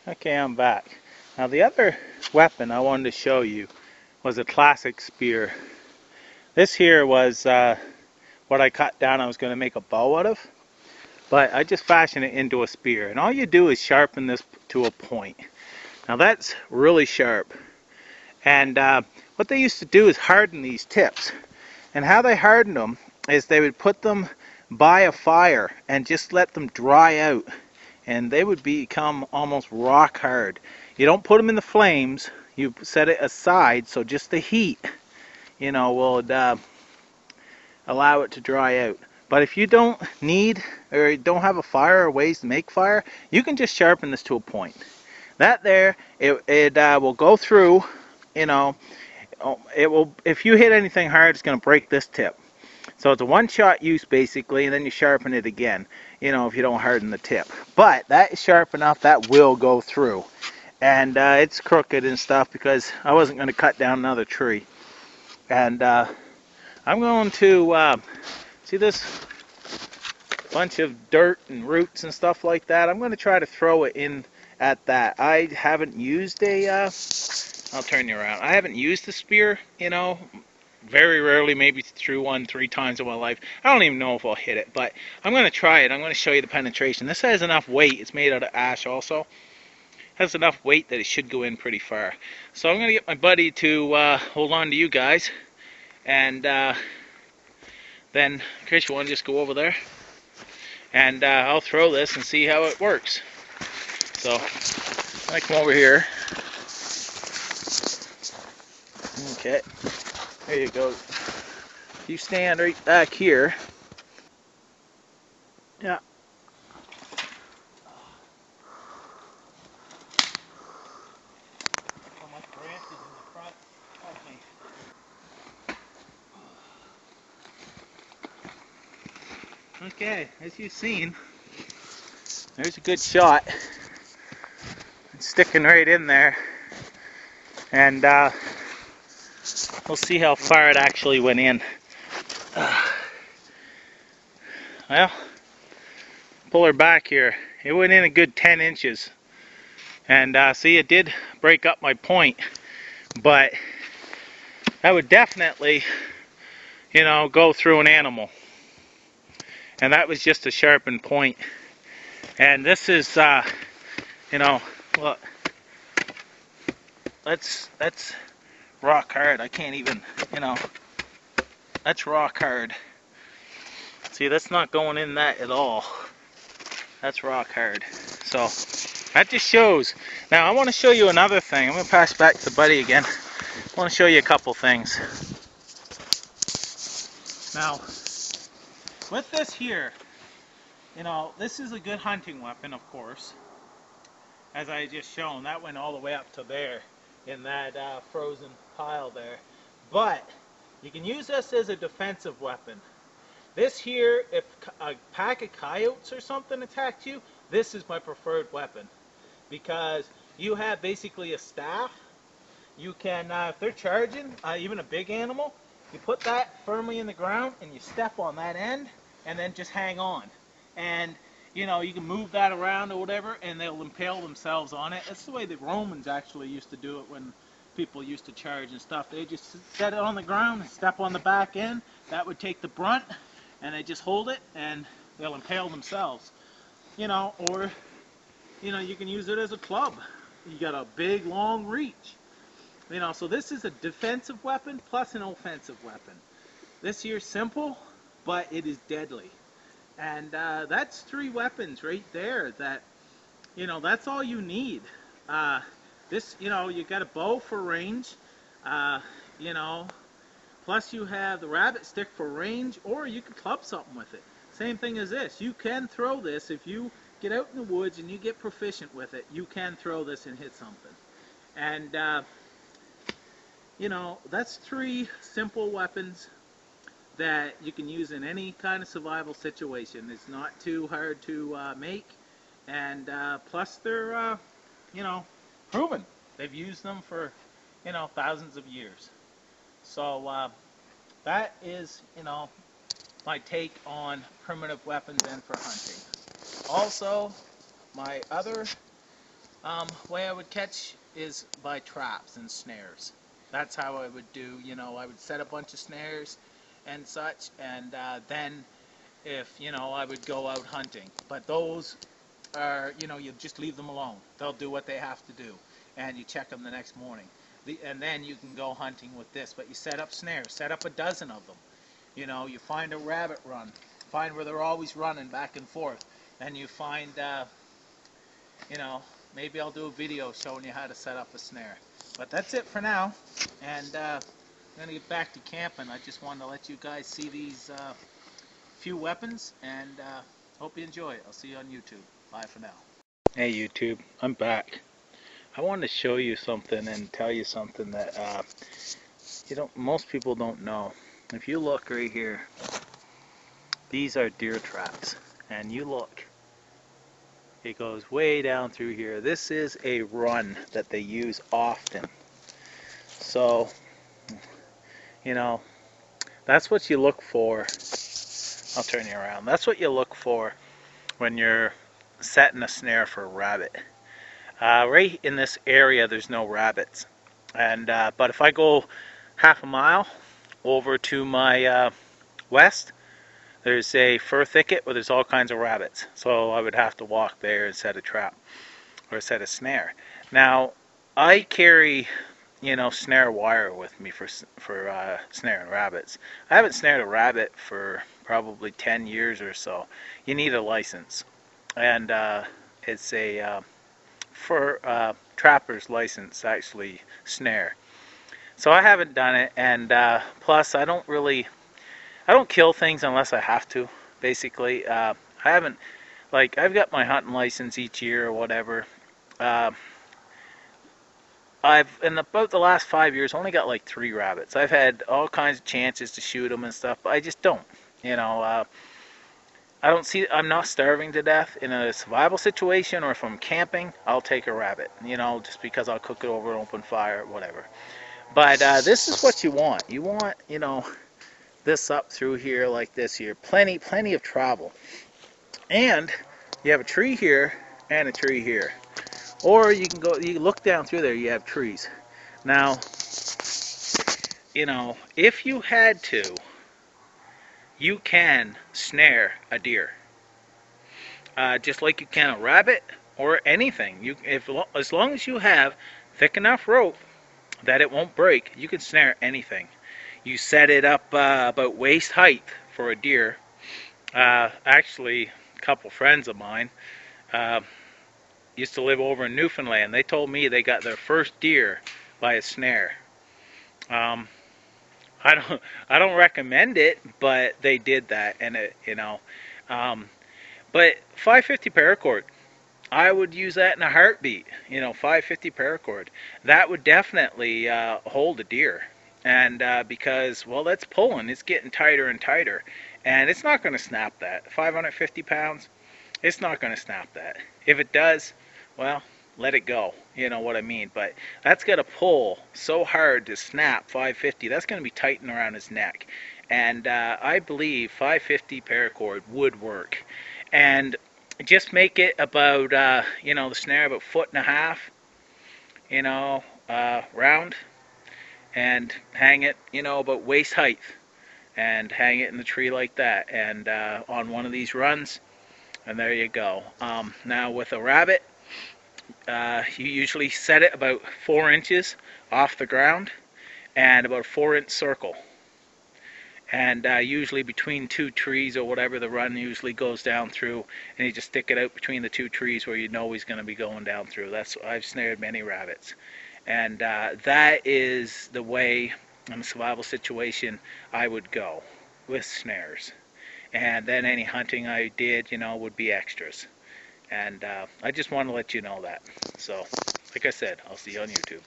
Okay, I'm back. Now the other weapon I wanted to show you was a classic spear. This here was what I cut down. I was going to make a bow out of, but I just fashioned it into a spear. And all you do is sharpen this to a point. Now that's really sharp. And what they used to do is harden these tips. And how they hardened them is they would put them by a fire and just let them dry out. And they would become almost rock hard. You don't put them in the flames, you set it aside so just the heat, will allow it to dry out. But if you don't need or don't have a fire or ways to make fire, you can just sharpen this to a point. That there, it will go through, it will, if you hit anything hard, it's going to break this tip. So it's a one-shot use basically, and then you sharpen it again, if you don't harden the tip. But that is sharp enough that will go through. And it's crooked and stuff because I wasn't going to cut down another tree. And I'm going to, see this bunch of dirt and roots and stuff like that? I'm going to try to throw it in at that. I haven't used I'll turn you around. I haven't used a spear, very rarely, maybe threw one 3 times in my life. I don't even know if I'll hit it, but I'm going to try it. I'm going to show you the penetration. This has enough weight. It's made out of ash also. It has enough weight that it should go in pretty far. So I'm going to get my buddy to hold on to you guys. And then, Chris, you want to just go over there? And I'll throw this and see how it works. So, I'm going to come over here. Okay. There you go. You stand right back here. Yeah. So much branches in the front of me. Okay, as you've seen, there's a good shot. It's sticking right in there. And we'll see how far it actually went in. Well, pull her back here. It went in a good 10 inches. And see, it did break up my point. But that would definitely, go through an animal. And that was just a sharpened point. And this is, look. That's rock hard. I can't even, that's rock hard. See, that's not going in that at all. That's rock hard. So, that just shows. Now, I want to show you another thing. I'm going to pass back to Buddy again. I want to show you a couple things. Now, with this here, this is a good hunting weapon, of course. As I just shown, that went all the way up to there in that frozen pile there. But you can use this as a defensive weapon. This here, if a pack of coyotes or something attacked you, this is my preferred weapon. Because you have basically a staff. You can, if they're charging, even a big animal, you put that firmly in the ground and you step on that end and then just hang on. And you can move that around or whatever, and they'll impale themselves on it. That's the way the Romans actually used to do it when people used to charge and stuff. They just set it on the ground and step on the back end. That would take the brunt, and they just hold it, and they'll impale themselves. Or, you can use it as a club. You got a big, long reach. So this is a defensive weapon plus an offensive weapon. This here's simple, but it is deadly. And that's 3 weapons right there that, that's all you need. This, you got a bow for range, plus you have the rabbit stick for range, or you can club something with it. Same thing as this. You can throw this if you get out in the woods and you get proficient with it. You can throw this and hit something. And, that's 3 simple weapons that you can use in any kind of survival situation. It's not too hard to make, and plus they're, proven. They've used them for, thousands of years. So that is, my take on primitive weapons and for hunting. Also, my other Way I would catch is by traps and snares. That's how I would do, I would set a bunch of snares and such, and then if, I would go out hunting. But those are, you just leave them alone. They'll do what they have to do, and you check them the next morning. And then you can go hunting with this, but you set up snares, set up a dozen of them. You find a rabbit run, find where they're always running back and forth, and you find, maybe I'll do a video showing you how to set up a snare. But that's it for now, and I'm going to get back to camping. I just wanted to let you guys see these few weapons, and hope you enjoy it. I'll see you on YouTube. Bye for now. Hey YouTube, I'm back. I wanted to show you something and tell you something that most people don't know. If you look right here, these are deer traps, and you look, it goes way down through here. This is a run that they use often. So, that's what you look for. I'll turn you around. That's what you look for when you're setting a snare for a rabbit. Right in this area, there's no rabbits. But if I go half a mile over to my west, there's a fir thicket where there's all kinds of rabbits. So I would have to walk there and set a trap or set a snare. Now, I carry, snare wire with me for snaring rabbits. I haven't snared a rabbit for probably 10 years or so. You need a license. And it's a trapper's license, actually, snare. So I haven't done it, and plus I don't kill things unless I have to, basically. I haven't, I've got my hunting license each year or whatever. In about the last 5 years, only got like 3 rabbits. I've had all kinds of chances to shoot them and stuff, but I just don't. I'm not starving to death. In a survival situation, or if I'm camping, I'll take a rabbit, just because I'll cook it over an open fire, whatever. But this is what you want. You want, this up through here like this here. Plenty of travel. And you have a tree here and a tree here. Or you look down through there, you have trees. Now, if you had to, you can snare a deer. Just like you can a rabbit or anything. As long as you have thick enough rope that it won't break, you can snare anything. You set it up about waist height for a deer. Actually, a couple friends of mine used to live over in Newfoundland. They told me they got their first deer by a snare. I don't recommend it, but they did that, and but 550 paracord, I would use that in a heartbeat. 550 paracord, that would definitely hold a deer. And because, well, that's pulling, it's getting tighter and tighter, and it's not going to snap that. 550 pounds, it's not going to snap that. If it does, well, let it go. You know what I mean? But that's got to pull so hard to snap 550. That's going to be tightened around his neck. And I believe 550 paracord would work. And just make it about, the snare about 1.5 foot, round. And hang it, about waist height. And hang it in the tree like that. And on one of these runs. And there you go. Now with a rabbit, you usually set it about 4 inches off the ground and about a 4-inch circle. And usually between 2 trees or whatever the run usually goes down through, and you just stick it out between the 2 trees where you know he's going to be going down through. I've snared many rabbits. And that is the way, in a survival situation, I would go with snares. And then any hunting I did, would be extras. And I just want to let you know that. So, like I said, I'll see you on YouTube.